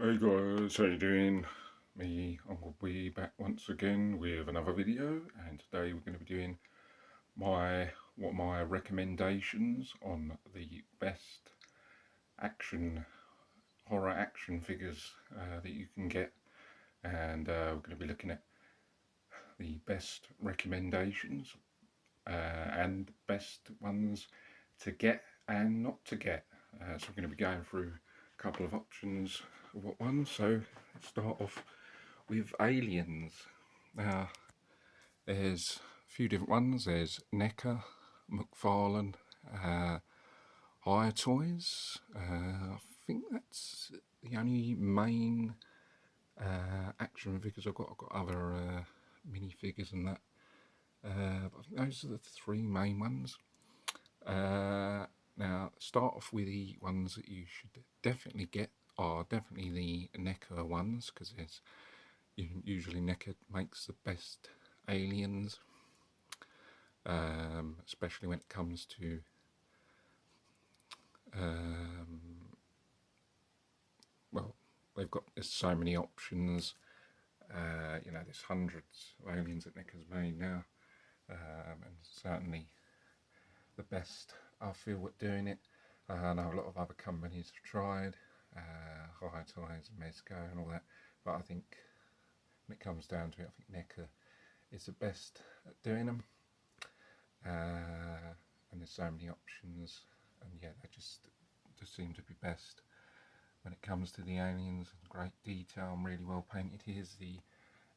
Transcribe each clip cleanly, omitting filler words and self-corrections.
Hey guys, how you doing? Me, Uncle B, back once again with another video, and today we're going to be doing my recommendations on the best horror action figures that you can get, and we're going to be looking at the best recommendations and best ones to get and not to get. So we're going to be going through a couple of options of what ones. So let's start off with Aliens. Now, there's a few different ones. There's NECA, McFarlane, Hiya Toys. I think that's the only main action figures I've got. I've got other minifigures and that. But I think those are the three main ones. Now, start off with the ones that you should definitely get are definitely the NECA ones, because usually NECA makes the best aliens, especially when it comes to well, there's so many options. There's hundreds of aliens that NECA's made now, and certainly the best I feel at doing it. I know a lot of other companies have tried, Hiya Toys and Mezco and all that, but I think when it comes down to it, I think NECA is the best at doing them. And there's so many options, and yeah, they just seem to be best when it comes to the aliens. Great detail and really well painted. Here's the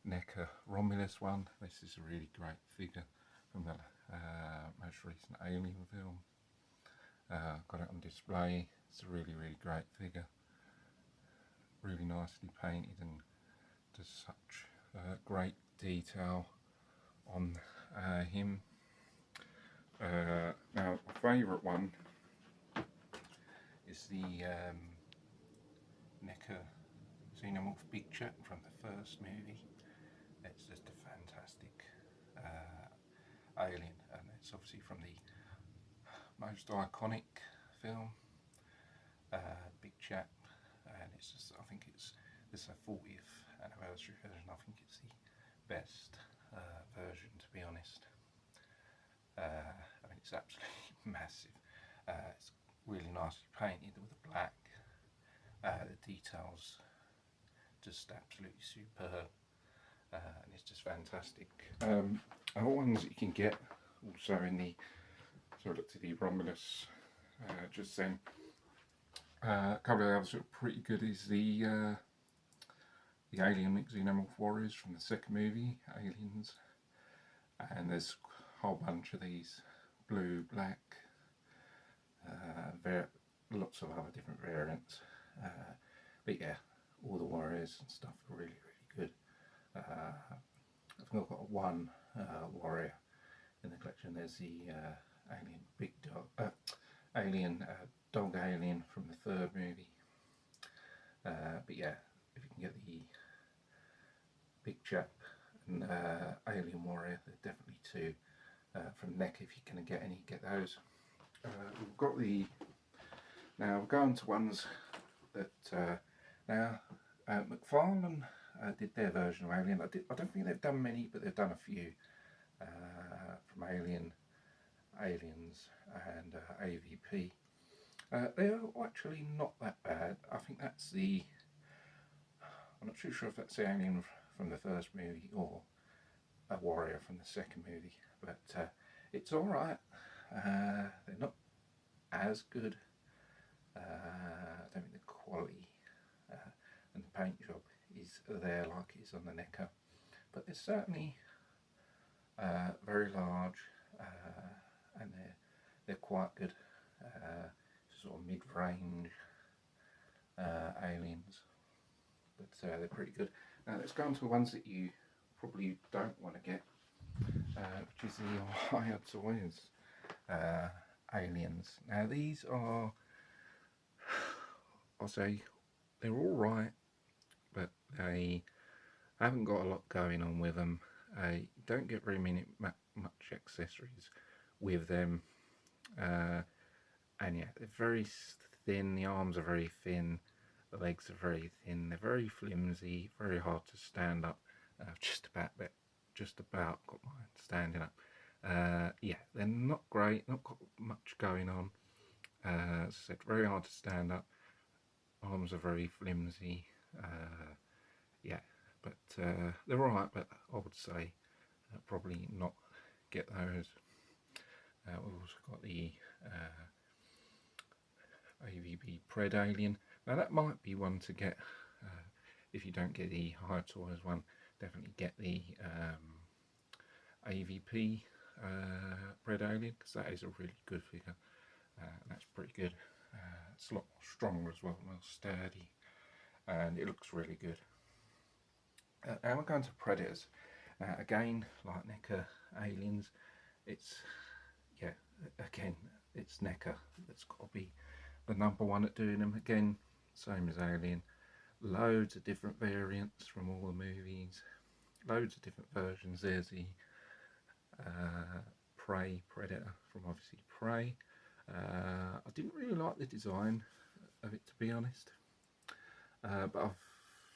NECA Romulus one. This is a really great figure from the most recent Alien film. Got it on display. It's a really great figure, really nicely painted, and just such great detail on him. Now, my favourite one is the NECA Xenomorph Big Chat from the first movie. It's just a fantastic alien, and it's obviously from the most iconic film, Big Chat, and it's just, I think it's a 40th anniversary version. I think it's the best version, to be honest. I mean, it's absolutely massive. It's really nicely painted with the black. The details just absolutely superb, and it's just fantastic. Other ones that you can get also in the, so I looked at the Romulus just then. A couple of others that are pretty good is the Alien Xenomorph Warriors from the second movie, Aliens, and there's a whole bunch of these, blue, black, lots of other different variants, but yeah, all the warriors and stuff are really good. I think I've got one warrior in the collection. There's the alien big dog, dog alien from the third movie, but yeah, if you can get the big chap and alien warrior, they're definitely two from NECA. If you can get any, get those. We've got now we're going to ones that now McFarlane did their version of Alien. I don't think they've done many, but they've done a few from Aliens and AVP. They're actually not that bad. I think that's I'm not too sure if that's the Alien from the first movie or a warrior from the second movie, but it's alright. They're not as good. I don't think the quality and the paint job is there like it is on the NECA, but they're certainly very large, and they're quite good, sort of mid-range aliens, but they're pretty good. Now let's go on to the ones that you probably don't want to get, which is the Hiya Toys aliens. Now these are, I'll say, they're all right, but they haven't got a lot going on with them. You don't get very much accessories with them, and yeah, they're very thin. The arms are very thin. The legs are very thin, they're very flimsy, very hard to stand up. Just about got mine standing up. Yeah, they're not great, not got much going on. As I said, very hard to stand up. Arms are very flimsy. Yeah, but they're alright, but I would say probably not get those. We've also got the AVB Pred Alien. Now that might be one to get if you don't get the Hiya Toys one. Definitely get the AVP Pred Alien, because that is a really good figure. That's pretty good. It's a lot more stronger as well, more sturdy, and it looks really good. Now we're going to Predators. Again, like NECA Aliens, it's again, it's NECA that's got to be the #1 at doing them. Again, same as Alien, loads of different variants from all the movies, loads of different versions. There's the Prey Predator from obviously Prey. I didn't really like the design of it, to be honest, but I've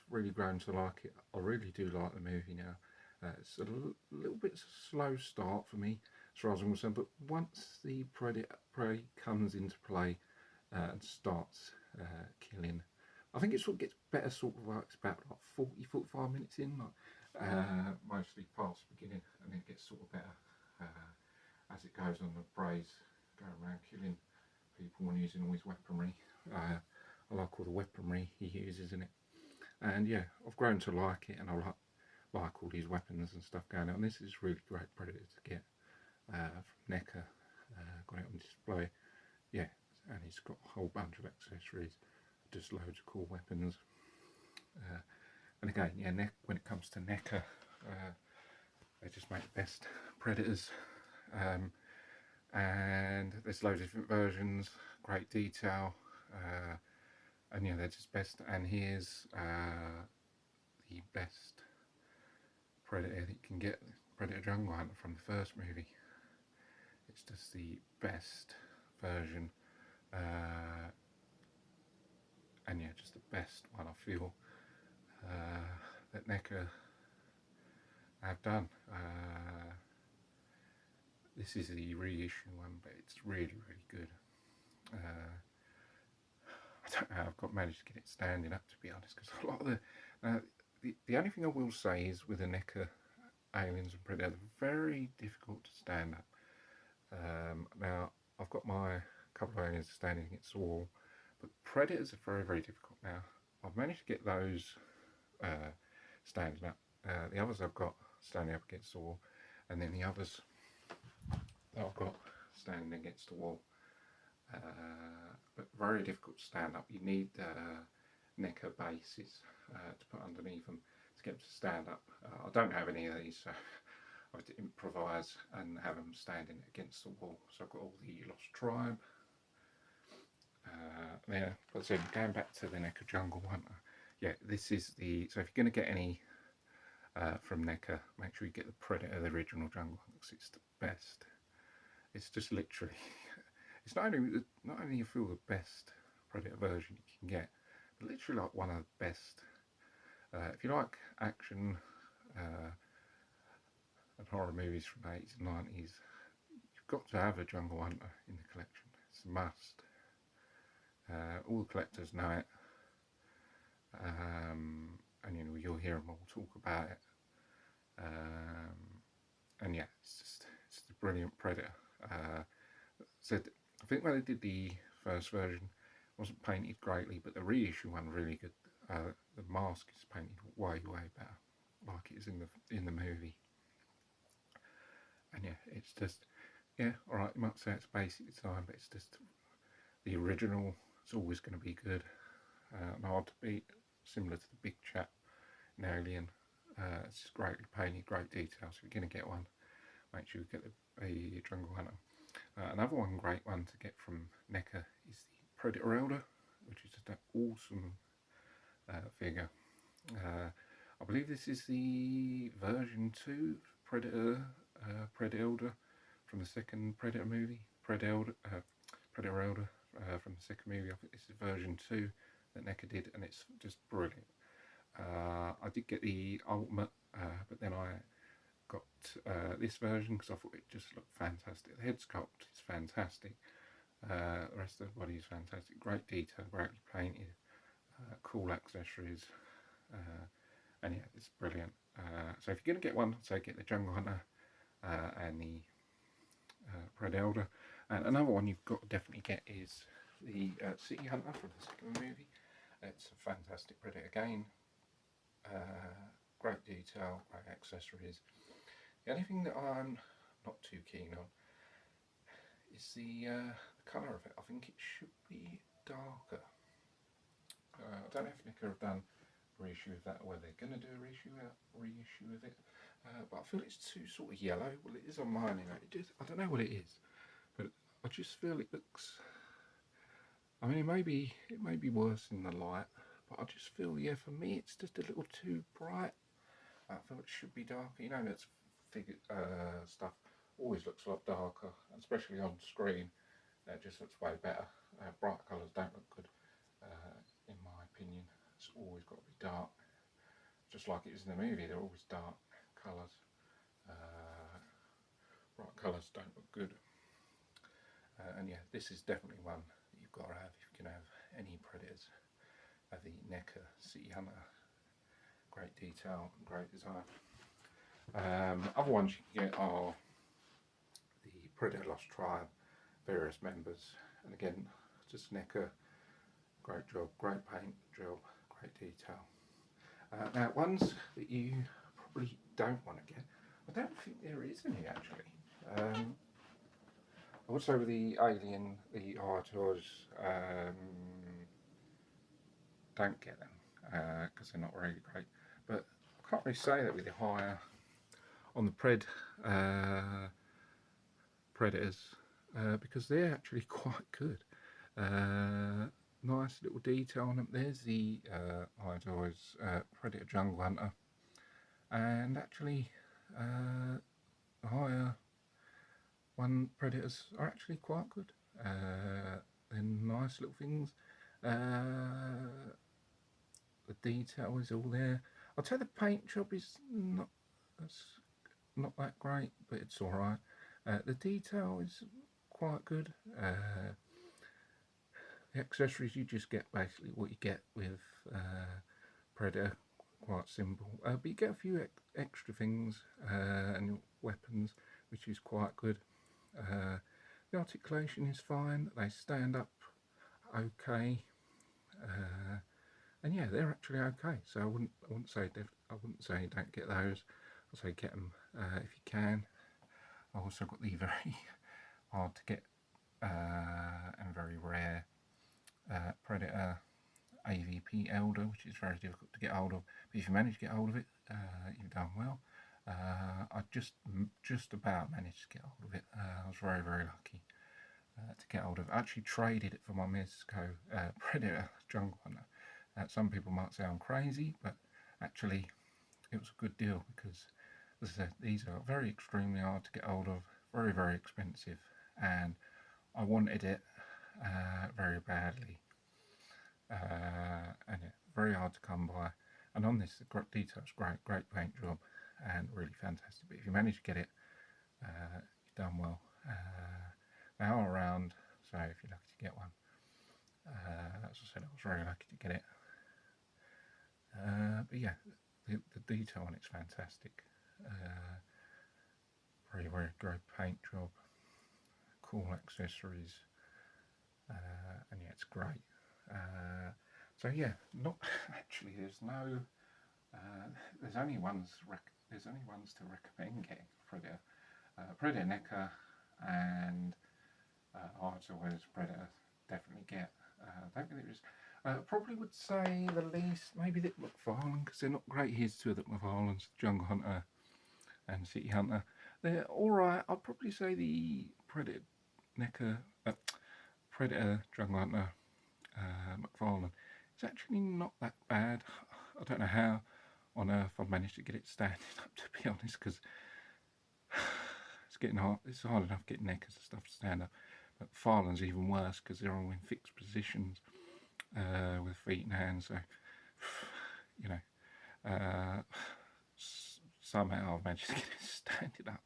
really grown to like it. I really do like the movie now. It's a little bit slow start for me as far as I'm concerned, but once the prey comes into play and starts killing, I think it sort of gets better, sort of like it's about like 40-45 minutes in, like mostly past the beginning, and then it gets sort of better as it goes on. The prey's going around killing people and using all his weaponry. I like all the weaponry he uses in it, and yeah, I've grown to like it, and I like all these weapons and stuff going on. This is really great Predator to get from NECA. Got it on display, yeah, and he's got a whole bunch of accessories, just loads of cool weapons. And again, yeah, when it comes to NECA, they just make the best Predators. And there's loads of different versions, great detail, and yeah, they're just best. And here's the best Predator that you can get, Predator Jungle Hunter from the first movie. It's just the best version, and yeah, just the best one I feel that NECA have done. This is the reissue one, but it's really, really good. I don't know how I've managed to get it standing up, to be honest, because a lot of the only thing I will say is with the NECA Aliens and Predator, they're very difficult to stand up. Now, I've got my couple of aliens standing against the wall, but Predators are very, very difficult now. I've managed to get those standing up. The others I've got standing up against the wall, and then the others that I've got standing against the wall. But very difficult to stand up. You need NECA bases to put underneath them to get them to stand up. I don't have any of these, so I have to improvise and have them standing against the wall. So I've got all the Lost Tribe. Yeah, but so going back to the NECA Jungle Hunter, yeah, this is the, so if you're going to get any from NECA, make sure you get the Predator, the original Jungle Hunter, because it's the best. It's just literally, it's not only you feel the best Predator version you can get, but literally like one of the best. If you like action and horror movies from the 80s and 90s, you've got to have a Jungle Hunter in the collection. It's a must. All the collectors know it, and you know, you'll hear them all talk about it. And yeah, it's a brilliant Predator. So I think when they did the first version, it wasn't painted greatly, but the reissue one really good. The mask is painted way better, like it is in the movie. And yeah, it's just, yeah, alright, you might say it's basic design, but it's just the original. It's always going to be good and hard to beat, similar to the big chap in Alien. It's just greatly painted, great detail. So if you're going to get one, make sure you get a Jungle Hunter. Another great one to get from NECA is the Predator Elder, which is just an awesome figure. I believe this is the version 2 Predator Elder from the second Predator movie. Predator Elder from the second movie. I think this is version 2. that NECA did, and it's just brilliant. I did get the Ultimate, but then I got this version because I thought it just looked fantastic. The head sculpt is fantastic. The rest of the body is fantastic. Great detail, brightly painted, cool accessories, and yeah, it's brilliant. So if you're going to get one, say get the Jungle Hunter and the Predator Elder. And another one you've got to definitely get is the City Hunter from the second movie. It's a fantastic Predator again. Great detail, great accessories. The only thing that I'm not too keen on is the colour of it. I think it should be darker. I don't know if NECA have done a reissue of that, or whether they're going to do a reissue of it. But I feel it's too sort of yellow. Well, it is on mine anyway. I don't know what it is, but I just feel it looks. I mean, it may be worse in the light, but I just feel, yeah, for me it's just a little too bright. I feel it should be darker. You know, that's stuff always looks a lot darker, especially on screen. It just looks way better. Bright colours don't look good, in my opinion. It's always got to be dark, just like it is in the movie. They're always dark colours. Bright colours don't look good. And yeah, this is definitely one that you've got to have if you can have any Predators. The NECA City Hunter. Great detail, great design. Other ones you can get are the Predator Lost Tribe, various members, and again, just NECA. Great job, great paint job, great detail. Now, ones that you probably don't want to get, I don't think there is any actually. I would say with the Alien, the Hiya Toys, don't get them because they're not really great. But I can't really say that with the Hiya on the Predators because they're actually quite good. Nice little detail on them. There's the Hiya Toys Predator Jungle Hunter, and actually the Hiya one Predators are actually quite good. They're nice little things. The detail is all there. I'd say the paint job is not that great, but it's alright. The detail is quite good. The accessories, you just get basically what you get with Predator, quite simple. But you get a few extra things and weapons, which is quite good. The articulation is fine. They stand up okay, and yeah, they're actually okay. So I wouldn't say don't get those. I'd say get them if you can. I also got the very hard to get and very rare Predator AVP Elder, which is very difficult to get hold of. But if you manage to get hold of it, you've done well. I just about managed to get hold of it. I was very, very lucky to get hold of it. I actually traded it for my Mezco Predator Jungle Hunter. Some people might say I'm crazy, but actually it was a good deal because, as I said, these are very extremely hard to get hold of, very, very expensive, and I wanted it very badly. And yeah, very hard to come by. And on this, the details great paint job, and really fantastic. But if you manage to get it, you've done well. They are around, so if you're lucky to get one, as I said, I was very lucky to get it. But yeah, the detail on it's fantastic. Very, very great paint job, cool accessories, and yeah, it's great. So yeah, not actually. There's no. There's only ones to recommend getting Predator, Predator NECA, and Hiya Toys Predator. Definitely get. I don't think there is. Probably would say the least, maybe the McFarlane, because they're not great. Here's two of the McFarlanes, Jungle Hunter and City Hunter. They're alright. I'd probably say the Predator NECA, Predator Jungle Hunter McFarlane. It's actually not that bad. I don't know how on earth I've managed to get it standing up, to be honest, because it's getting hard. It's hard enough getting NECAs and stuff to stand up. But McFarlane's even worse because they're all in fixed positions. with feet and hands. So, you know, somehow I've managed to get it standing up.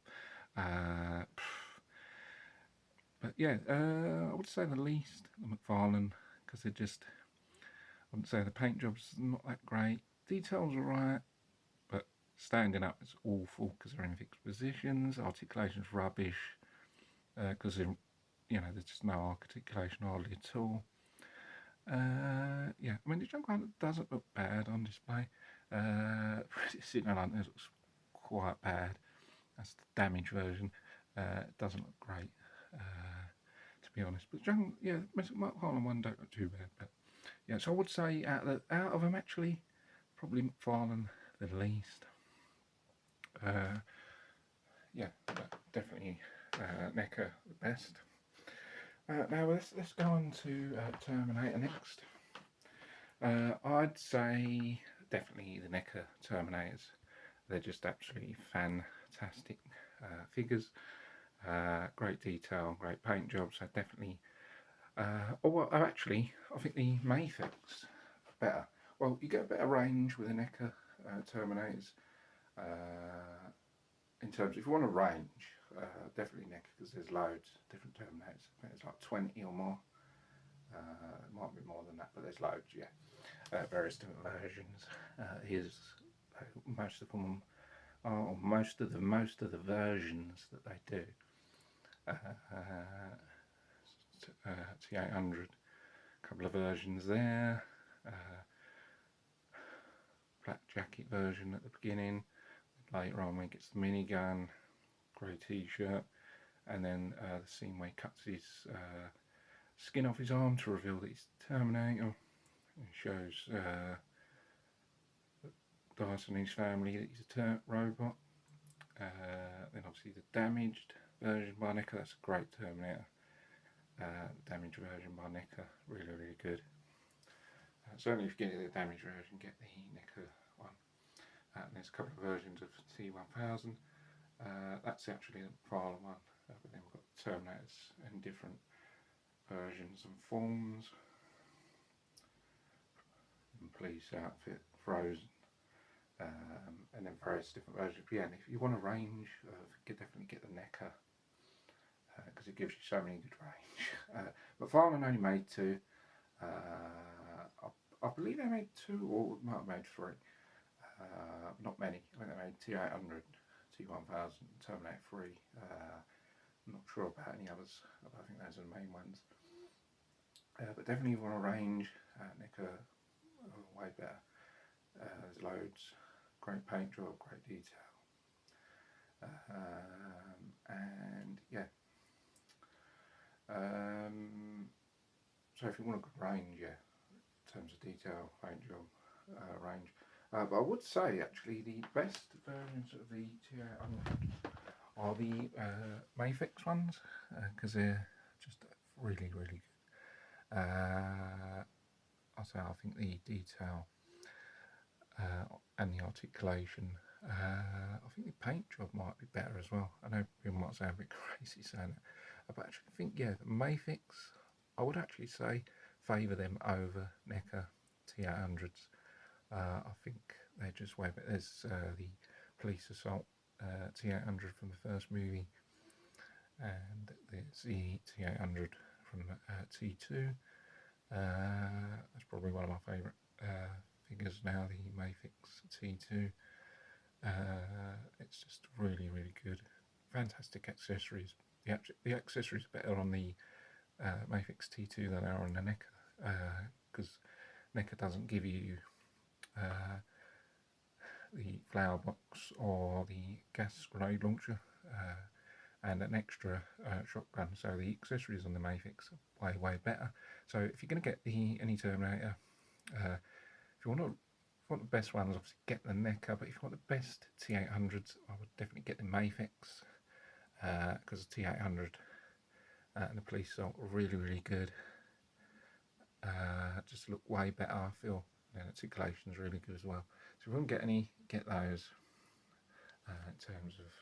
But yeah, I would say the least, the McFarlane, because they're just, I wouldn't say the paint job's not that great. Details are right, but standing up is awful because they're in fixed positions. Articulation's rubbish because there's just no articulation hardly at all. Yeah, I mean the junk one doesn't look bad on display. Sitting on it looks quite bad. That's the damaged version. It doesn't look great, to be honest. But junk, yeah, McFarlane one don't look too bad. But yeah, so I would say out of them actually, probably McFarlane the least. Yeah, but definitely NECA the best. Now let's go on to Terminator next. I'd say definitely the NECA Terminators. They're just absolutely fantastic figures. Great detail, great paint jobs. So definitely. Actually, I think the MAFEX better. Well, you get a better range with the NECA Terminators. In terms, if you want a range, definitely NECA, because there's loads of different Terminators. I think there's like 20 or more. It might be more than that, but there's loads, yeah. Various different versions. Here's most of them, or most of the versions that they do. T800, a couple of versions there. Black jacket version at the beginning. Later on, when he gets the minigun, grey t-shirt, and then the scene where he cuts his skin off his arm to reveal that he's the Terminator. It shows Dyson and his family that he's a robot. Then obviously the damaged version by NECA, that's a great Terminator. Damaged version by NECA, really, really good. Certainly if you get the damaged version, get the NECA one. And there's a couple of versions of T1000. That's actually the McFarlane one, but then we've got Terminators in different versions and forms. And police outfit, Frozen, and then various different versions. But yeah, and if you want a range, definitely get the NECA, because it gives you so many good range. McFarlane only made 2. I believe they made 2, or might have made 3. Not many. I think they made T800, T1000, Terminator 3. I'm not sure about any others. I think those are the main ones. But definitely if you want a range, NECA way better. There's loads. Great paint job, great detail. And yeah. So if you want a good range, yeah, in terms of detail, paint job, range. But I would say actually the best versions of the T800 are the MAFEX ones, because they're just really, really good. I think the detail and the articulation, I think the paint job might be better as well. I know people might say I'm a bit crazy saying it, but I actually think, yeah, the MAFEX, I would actually say favour them over NECA T800s. I think they're just way better. There's the Police Assault T800 from the first movie, and there's the T800 from T2. That's probably one of my favourite figures now, the MAFEX T2. It's just really, really good. Fantastic accessories. The accessories are better on the MAFEX T2 than they are on the NECA, because NECA doesn't give you the flower box or the gas grenade launcher and an extra shotgun, so the accessories on the MAFEX are way better. So if you're going to get any Terminator, if you want the best ones, obviously get the NECA, but if you want the best T800s, I would definitely get the MAFEX, because the T800 and the Police Assault are really, really good. Just look way better, I feel. The articulation is really good as well. So if you want to get any, get those in terms of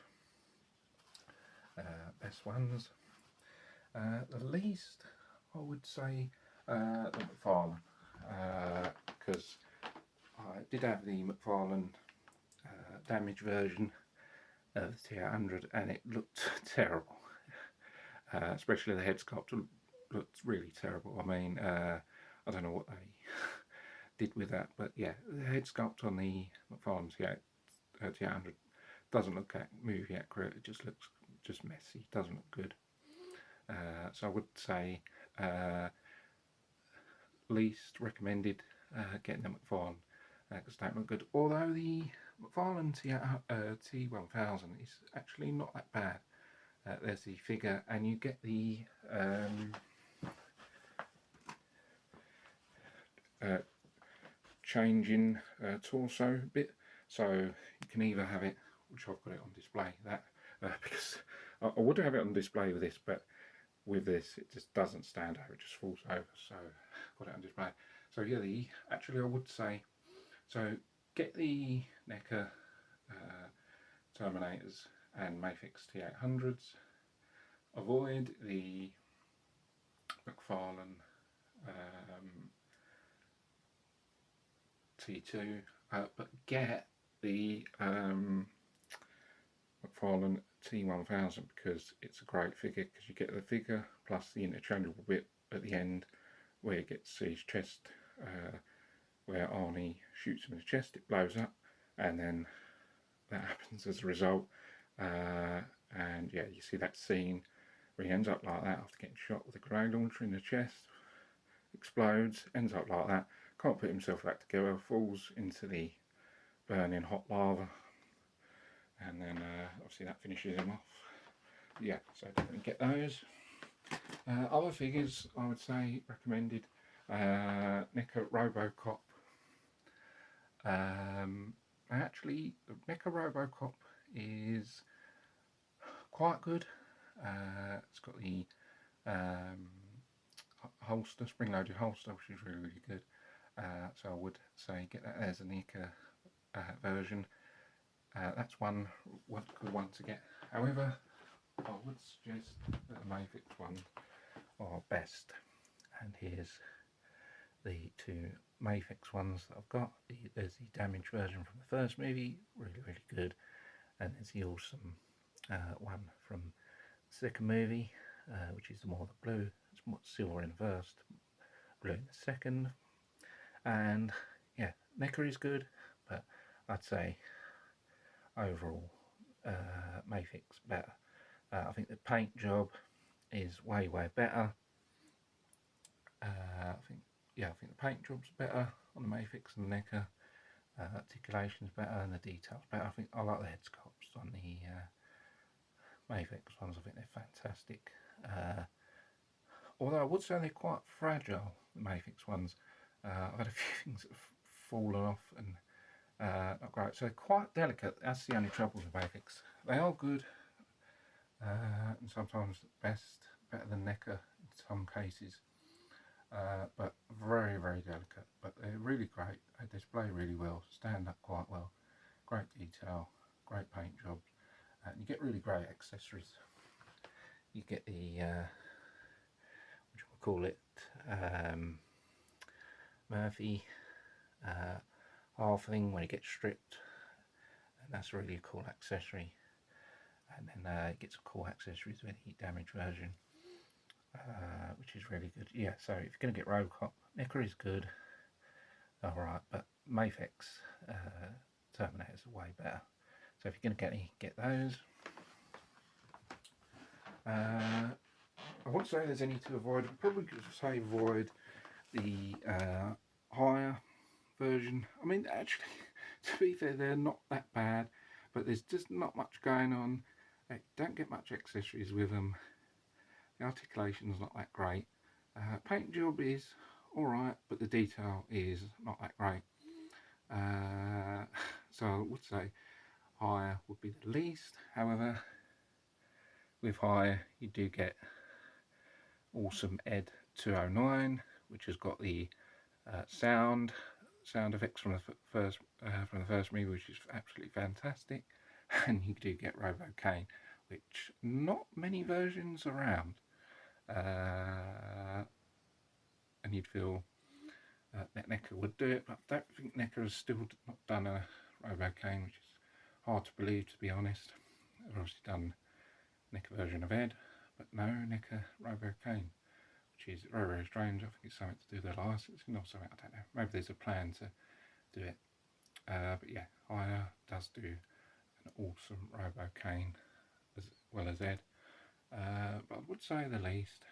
best ones. The least, I would say, the McFarlane. because I did have the McFarlane damaged version of the T800 and it looked terrible. Especially the head sculpt looked really terrible. I mean, I don't know what they did with that, but yeah, the head sculpt on the McFarlane T800 doesn't look movie accurate. It just looks messy. Doesn't look good. So I would say least recommended getting the McFarlane because they don't look good. Although the McFarlane T1000 is actually not that bad. There's the figure, and you get the changing torso bit, so you can either have it, which I've got it on display, that because I would have it on display with this, but with this it just doesn't stand over, it just falls over, so I've got it on display. So yeah, actually I would say, so get the NECA Terminators and Mafex T800s, avoid the McFarlane T2, but get the McFarlane T1000 because it's a great figure, because you get the figure plus the interchangeable bit at the end where you get to see his chest, where Arnie shoots him in the chest, it blows up, and then that happens as a result, and yeah, you see that scene where he ends up like that after getting shot with a grenade launcher in the chest, explodes, ends up like that, can't put himself back together, falls into the burning hot lava, and then obviously that finishes him off. Yeah, so definitely get those. Other figures I would say recommended, NECA Robocop. Actually, NECA Robocop is quite good. It's got the holster, spring-loaded holster, which is really, really good. So I would say get that as a NECA version. That's one good one to get. However, I would suggest that the Mafex ones are best. And here's the two Mafex ones that I've got. There's the damaged version from the first movie, really, really good. And there's the awesome one from the second movie, which is more the blue. It's more silver in the first, blue in the second. And yeah, NECA is good, but I'd say overall Mafex better. I think the paint job is way better. I think the paint job's better on the Mafex than the NECA. Articulation's better and the details better. I think I like the head sculpts on the Mafex ones. I think they're fantastic. Although I would say they're quite fragile, the Mafex ones. I've had a few things that have fallen off and not great. So they're quite delicate. That's the only trouble with Mafex. They are good, and sometimes better than NECA in some cases. But very delicate. But they're really great. They display really well, stand up quite well. Great detail, great paint jobs, and you get really great accessories. You get the what do you call it? Murphy half thing when it gets stripped, and that's really a cool accessory. And then it gets a cool accessories with the damaged version, which is really good. Yeah, so if you're going to get Robocop, NECA is good, alright, but Mafex Terminators are way better. So if you're going to get any, get those. I wouldn't say there's any to avoid. I'd probably say avoid the higher version. I mean, actually, to be fair, they're not that bad, but there's just not much going on. They don't get much accessories with them. The articulation's not that great. Paint job is alright, but the detail is not that great. So I would say higher would be the least. However, with higher you do get awesome Ed 209, which has got the sound effects from the first movie, which is absolutely fantastic. And you do get Robo Kane, which not many versions around. And you'd feel that NECA would do it, but I don't think NECA has still not done a Robocane, which is hard to believe, to be honest. They've obviously done NECA version of Ed, but no NECA Robocane, which is very, very strange. I think it's something to do with their licensing or something, I don't know. Maybe there's a plan to do it. But yeah, Hiya does do an awesome Robocane as well as Ed. But I would say the least,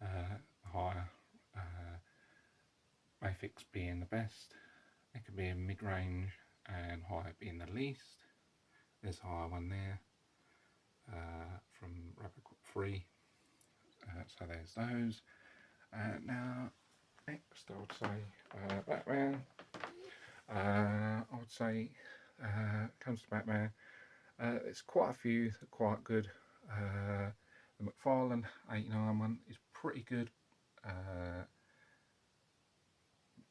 Hiya, Mafex being the best, NECA being mid-range, and Hiya being the least. There's Hiya one there from Robocop 3. So there's those. Now, next I would say Batman. I would say, comes to Batman, there's quite a few that are quite good. The McFarlane 89 one is pretty good.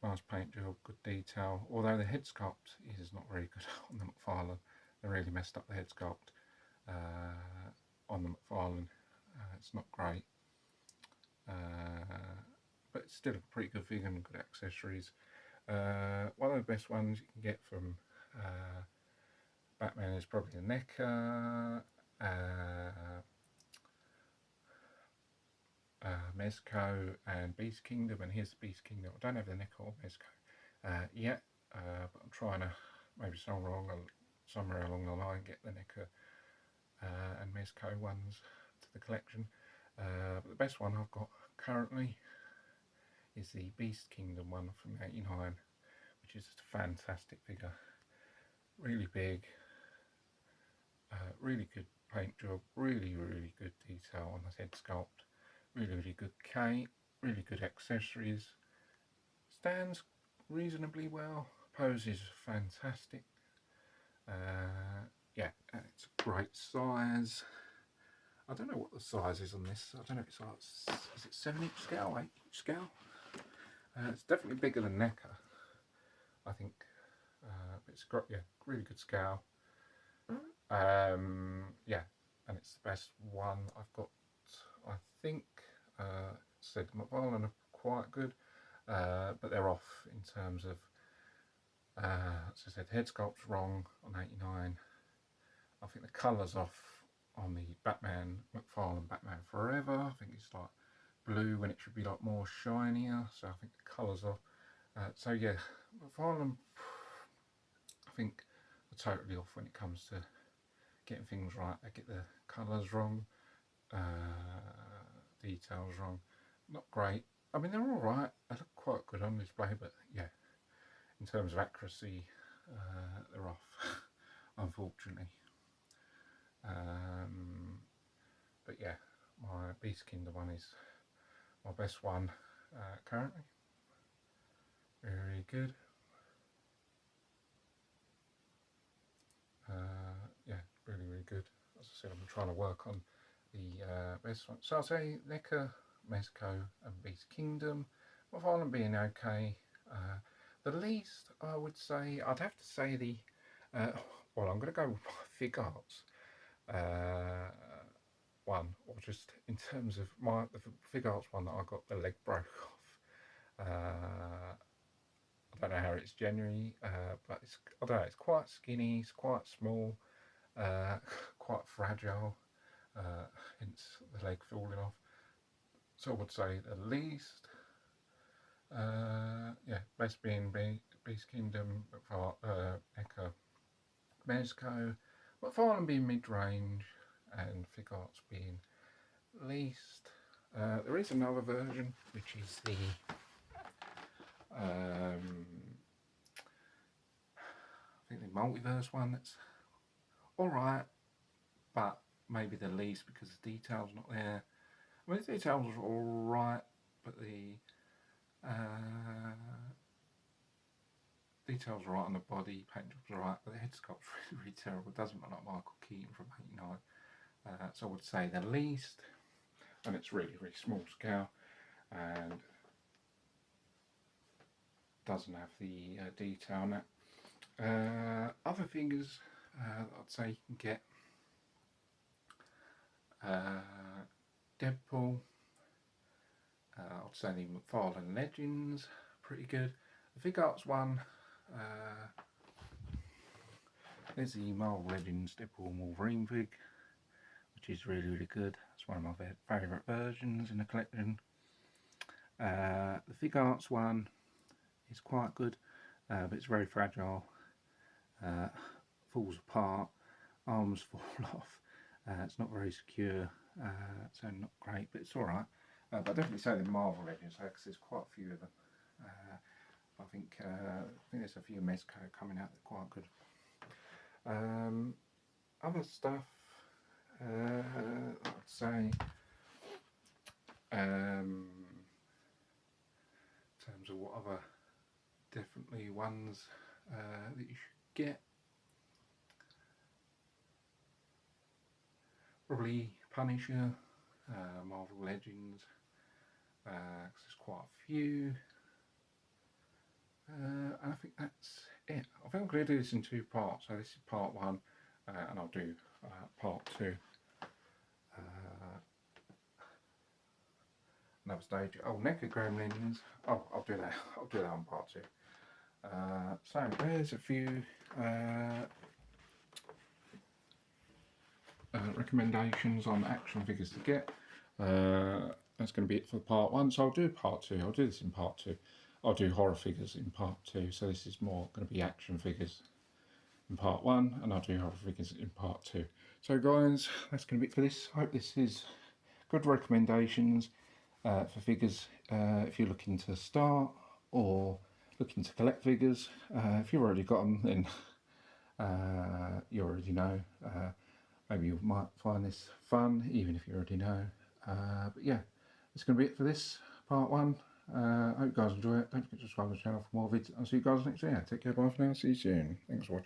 Nice paint job, good detail. Although the head sculpt is not very good on the McFarlane. They really messed up the head sculpt on the McFarlane. It's not great. But it's still a pretty good figure and good accessories. One of the best ones you can get from Batman is probably the NECA, Mezco and Beast Kingdom, and here's the Beast Kingdom. I don't have the NECA or Mezco yet, but I'm trying to, maybe somewhere along the line, get the NECA and Mezco ones to the collection. But the best one I've got currently is the Beast Kingdom one from '89, which is a fantastic figure. Really big, really good paint job, really, really good detail on the head sculpt, really, really good cape, really good accessories, stands reasonably well, poses fantastic. Yeah, and it's a great size. I don't know what the size is on this. I don't know if it's like, is it 7-inch scale, 8-inch scale? It's definitely bigger than NECA, I think. But it's got, yeah, really good scale. Yeah, and it's the best one I've got. I think said McFarlane are quite good, but they're off in terms of, as I said, the head sculpt's wrong on '89. I think the colour's off on the Batman McFarlane Batman Forever. I think it's like blue when it should be like more shinier, so I think the colour's off. So yeah, McFarlane, I think, are totally off when it comes to getting things right. They get the colours wrong, details wrong, not great. I mean, they're alright, they look quite good on display, but yeah, in terms of accuracy, they're off, unfortunately. But yeah, my Beast Kingdom one is my best one currently. Very good. Yeah, really, really good. As I said, I'm trying to work on the best one. So I'll say NECA, Mezco and Beast Kingdom. McFarlane being okay. The least, I would say, I'd have to say the, well, I'm going to go with Fig Arts one, or just in terms of the Fig Arts one that I got the leg broke off. I don't know how it's genuinely, but it's, I don't know, it's quite skinny, it's quite small, quite fragile, hence the leg falling off. So I would say the least, yeah, best being Beast Kingdom, NECA, Mezco, McFarlane being mid-range, and Fig Arts being least. There is another version, which is the I think the multiverse one that's alright, but maybe the least because the detail's not there. I mean, the details are alright, but the details are right on the body, paint job's alright, but the head sculpt's really, really terrible. It doesn't look like Michael Keaton from '89. So I would say the least, and it's really, really small scale, and doesn't have the detail on it. Other figures I'd say you can get Deadpool, I'd say the McFarlane Legends, pretty good. The Fig Arts one, there's the Marvel Legends Deadpool Wolverine fig, which is really good. It's one of my favourite versions in the collection. The Fig Arts one is quite good, but it's very fragile. Falls apart, arms fall off. It's not very secure, so not great, but it's alright. But I definitely say the Marvel Legends, because there's quite a few of them. I think there's a few Mezco coming out that are quite good. Other stuff, I'd say, in terms of what other definitely ones that you should get, probably Punisher, Marvel Legends, because there's quite a few. I think that's it. I think I'm going to do this in 2 parts. So this is part 1, and I'll do part 2. Another stage. Oh, NECA Gremlins. Oh, I'll do that. I'll do that on part 2. So there's a few recommendations on action figures to get. That's going to be it for part 1. So I'll do part 2. I'll do this in part 2. I'll do horror figures in part 2. So this is more going to be action figures in part 1, and I'll do horror figures in part 2. So guys, that's going to be it for this. I hope this is good recommendations for figures if you're looking to start or looking to collect figures. If you've already got them, then you already know. Maybe you might find this fun, even if you already know. But yeah, that's going to be it for this part 1. I hope you guys enjoy it. Don't forget to subscribe to the channel for more videos. I'll see you guys next year. Take care, bye for now. See you soon. Thanks for watching.